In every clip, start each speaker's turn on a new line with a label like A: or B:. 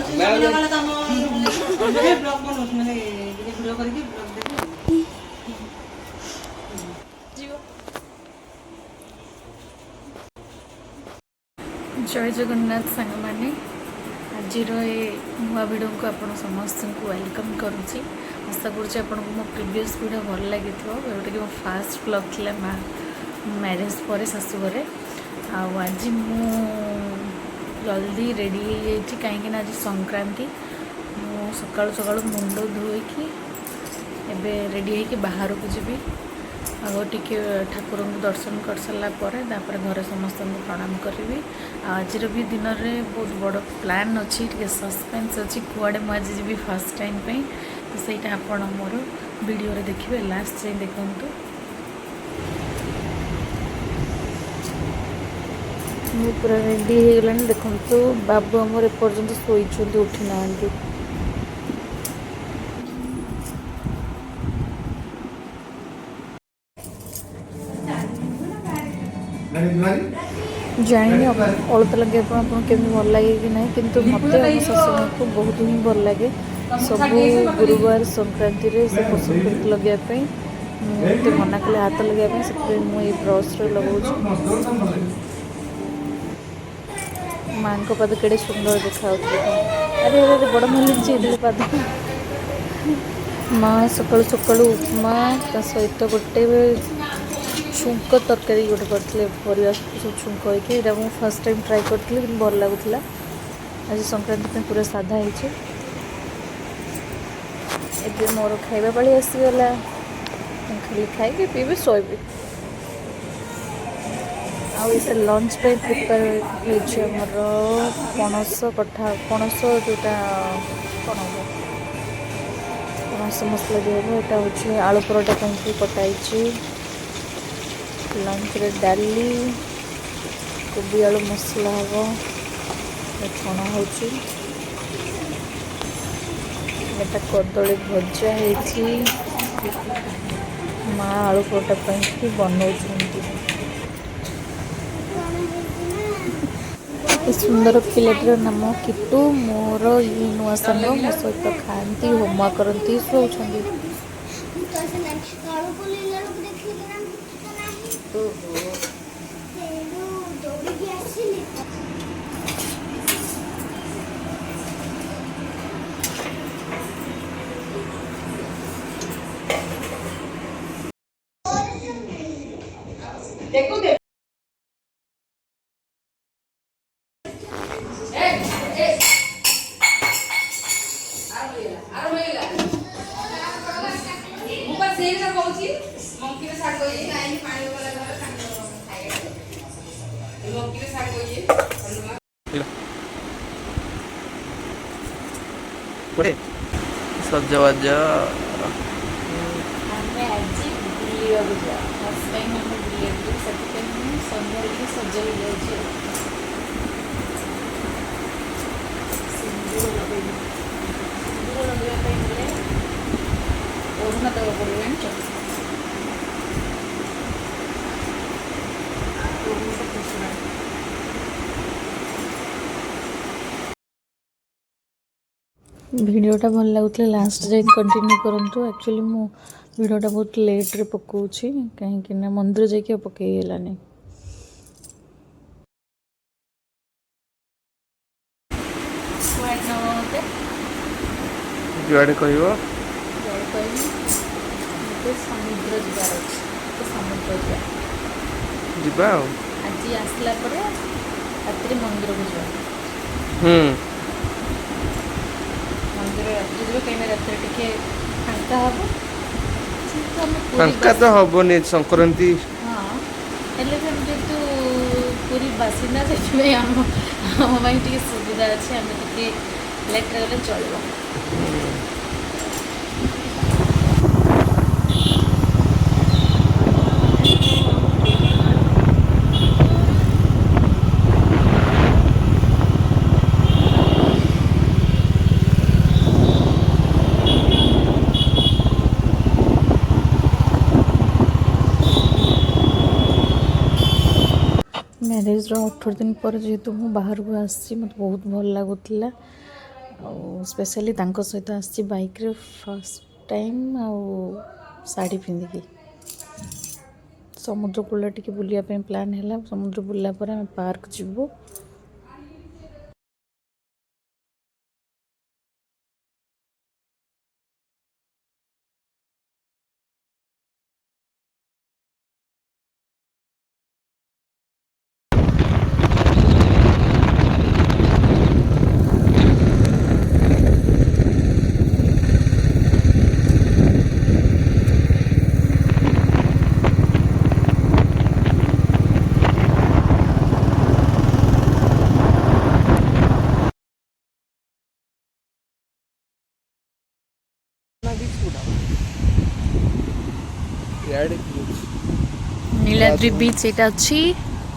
A: जय जगन्नाथ सांग मैंने आज नुआ वीडियो को आप समस्त को वेलकम करुँची आशा करुँची आपको मो प्रीवियस वीडियो भल लगी जोटा कि मो फास्ट ब्लॉग थी मैरिज पर शाशुघर आज मु जल्दी रेडी कहीं आज संक्रांति मु सकाळु सकाळु मुंड धोईकी एबे रेडी होगी बाहर को जी आगे टिके ठाकुर को दर्शन कर सारापर घर समस्त प्रणाम करी आज भी दिन में बहुत बड़ प्लान अच्छी सस्पेंस अच्छी कुआड़े मुझे जी फर्स्ट टाइम पे तो सहीटा आपण मोर वीडियो रे देखिए लास्ट जाए देखु पूरा रेडी हो गलानी देखु बाबू आमर एपर्यंत शोच उठी ना जानी अलता लगे केमी भल लगे कि ना कि मत ससुर को बहुत ही भल लगे सब गुरुवार संक्रांति रे से पसंद लगे मत मना कले हाथ लगे से मुझे ब्रश लगा माँ को पाद केड़े सुंदर देखा अरे अरे बड़ मिली पाद माँ सकालू सकालू उपमा सहित गोटे छुंक तरकारी गोटे करते परिवा सब छुंक होइके मुझे फर्स्ट टाइम ट्राए करी भल लगुला आज संक्रांति पूरा साधा होइए ए मोर खाइबा पाली आसीगला खाली खाइबी पीबी शोबी आउ लंच पे प्रिपेयर होमर पणस कठा पणस जोटा कौन हम पणस मसला दिए यहाँ हूँ आलू परोटा कटाई लंच रे डाली कोबी आलू मसला हम छणा होची एटा कदली भजा है माँ आलू परोटा बनाऊँ सुंदर पिलाटर नाम किटू मोर ये नुआ सांग मो सहित खाती होमवर्क करती सोचती
B: सजवाज
A: वीडियोटा भल लगुला लास्ट जाए कंटिन्यू करूँ एक्चुअली मो वीडियोटा बहुत लेट रे पकाउछि कहीं मंदिर जाके पकईलानी
B: जुआड़े कह
A: समुद्र जबार अच्छे समुद्र
B: जीवा
A: आज आसला रात्रि मंदिर को जा मंदिर रात्रि कहीं रात्रि टिके फांका हम
B: फांका तो हेनी संक्रांति
A: हाँ जेहतु पूरी बासिंदा से आम सुविधा अच्छे आम टे लेट गले चलो मैरिज 18 दिन पर जेहेतु मु बाहर को आसी मत बहुत भल लगुला ଆଉ ସ୍ପେଶାଲି ତାଙ୍କ ସହିତ ଆସିଛି ବାଇକ୍ରେ ଫାର୍ଷ୍ଟ ଟାଇମ୍ ଆଉ ଶାଢ଼ୀ ପିନ୍ଧିକି ସମୁଦ୍ର କୂଳ ଟିକେ ବୁଲିବା ପାଇଁ ପ୍ଲାନ୍ ହେଲା। ସମୁଦ୍ର ବୁଲିଲା ପରେ ଆମେ ପାର୍କ ଯିବୁ। नीलाद्रि बीच एटा अच्छी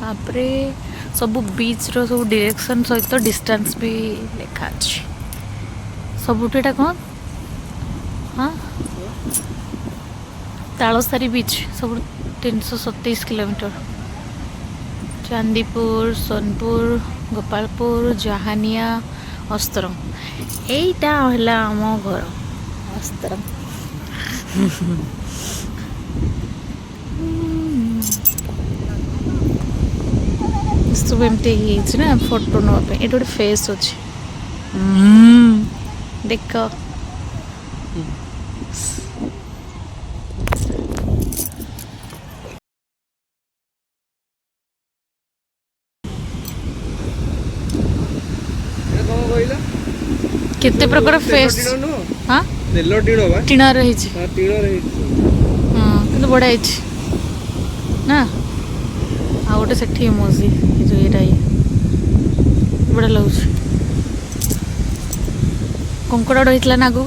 A: तापरे सब बीच रो सब डायरेक्शन सहित डिस्टेंस भी लिखा अछि सबुठ एटा कौन हाँ तालसारी बीच सब 327 किलोमीटर चांदीपुर सोनपुर गोपालपुर जहानिया अस्त्रम एटा हला आम घर अस्त्रम सब एमती ना फोटो नापे ये गोटे फेस अच्छे देख केते प्रकार फेस हाँ
B: तेल टीण बा
A: टीना रही
B: टीण रही
A: हाँ किंतु बड़ा है ना आ गोटे सेठी मौसी जो ये बड़ा लगुच कंकड़ा रही ना आगू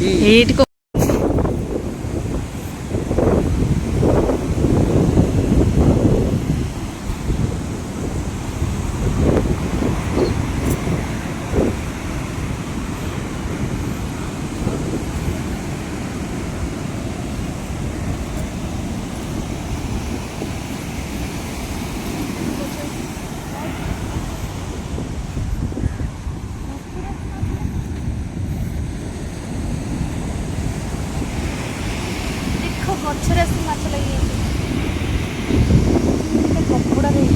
A: ये गचर आस माछ लगी कपड़ा रही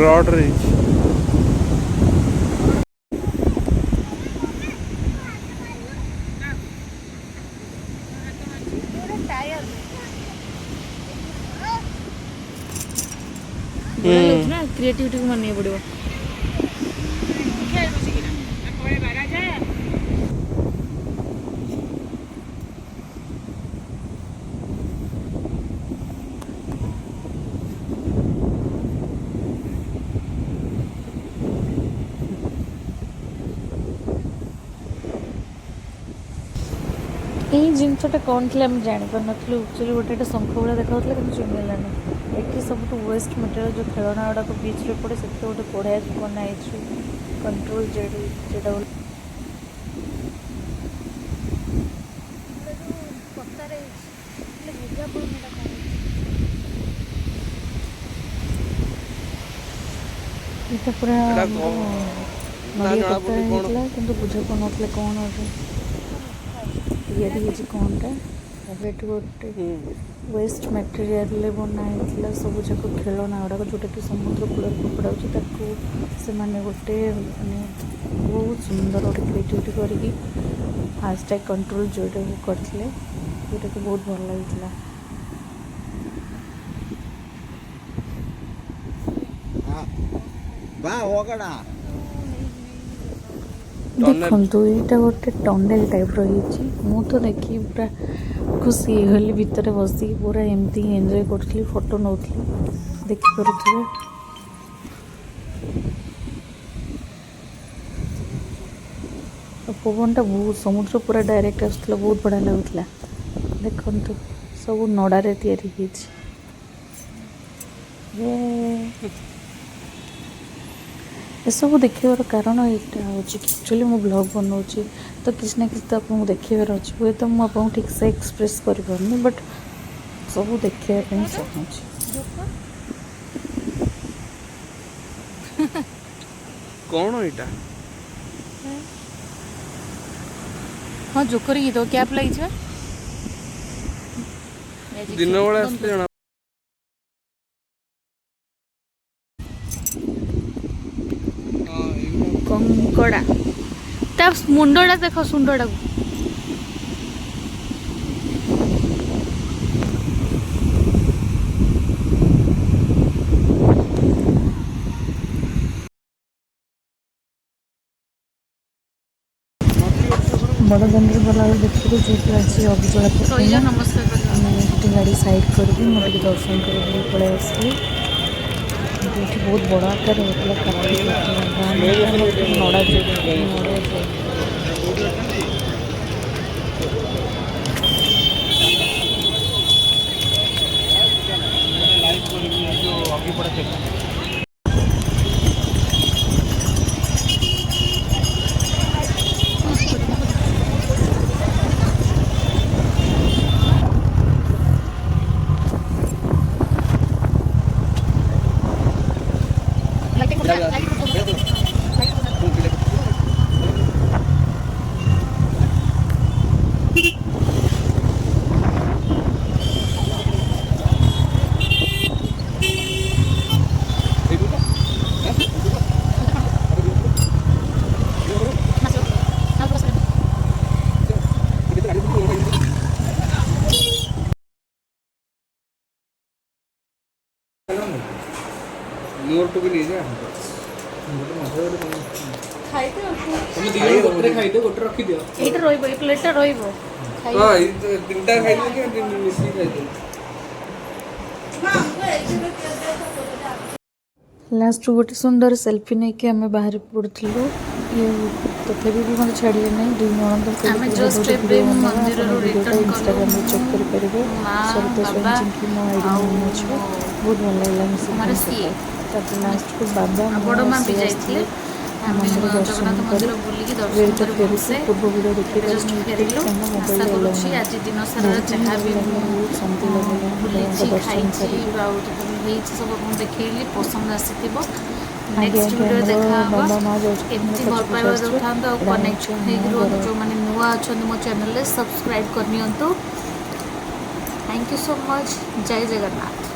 B: रॉड रही
A: क्रिएटिविटी को मानिए पड़ो यही जिनसटा कौन थी आम जापर नु एक्चुअली गोटे शंख भाया देखा कि चिन्हलानी ये सब वेस्ट मटेरियल जो खेलना गुड़ाक बीच रे पड़े से गोटे बढ़िया बनाई कंट्रोल जेटा पूरा नड़िया पत्ता कि बुझ पान कौन ये कौनटा गोटे वेस्ट मटेरियल बनाई सब जाक खेलना गुड़ाक जोटा कि समुद्र कूल पड़ा से गोटे मानने बहुत सुंदर गोटे क्रिएटिविटी करके फास्टैग कंट्रोल जोटा करते जोटा कि बहुत भल लगी देखु यहाँ गोटे टनेल टाइप रही मु तो देखी पूरा खुशी गली भितर बस पूरा एमती एंजॉय करी फोटो नौ देखिपे पवन टा बहुत समुद्र पूरा डायरेक्ट आसला बहुत बढ़िया लगुला देखु सब नड़ारे तैयारी एसबू देखार कारण यहाँ हूँ कि एक्चुअली मु ब्लॉग बनाऊँगी तो किसी ना किसी तो आपको देखार अच्छे हुए तो मुझे ठीक से एक्सप्रेस करें बट सब देखापी चाहूँगी।
B: कौन एटा
A: हाँ जोकर गीत कैप लगी
B: दिन बेला आसले जना
A: कंकड़ा ता मुंडा देख सुंडा को बड़दान गला देखिए जो आज अभिजला नमस्कार गाड़ी साइड करके मुझे दर्शन कर पड़े आसली बहुत बड़ा आकार होता
B: मोर टू भी ले जा
A: खाइते गोटे रखी दियो एटा रोइबो ए प्लेटटा रोइबो
B: हां ई तीनटा खाइ दे के मिसी खाइ दे
A: लास्ट गोटे सुंदर सेल्फी नहीं कि हमें बाहर पड़ू ये तथी भी मतलब छाड़िए ना दुई नंद मंदिर इंस्टाग्राम चेक करेंगे सरिता स्वयं की मो आईडी अच्छे बहुत भल लगे तापर लास्ट को बाबा मंदिर दर्शन कर पूर्व वीडियो देखिए शांति लगे देखिए पसंद आसी नेक्स्ट वीडियो देखा बाबा माँ एमती भल पाइबा देखा कनेक्ट जो मैंने नुआ अच्छा मो चैनल सब्सक्राइब करनी थैंक यू सो मच जय जगन्नाथ।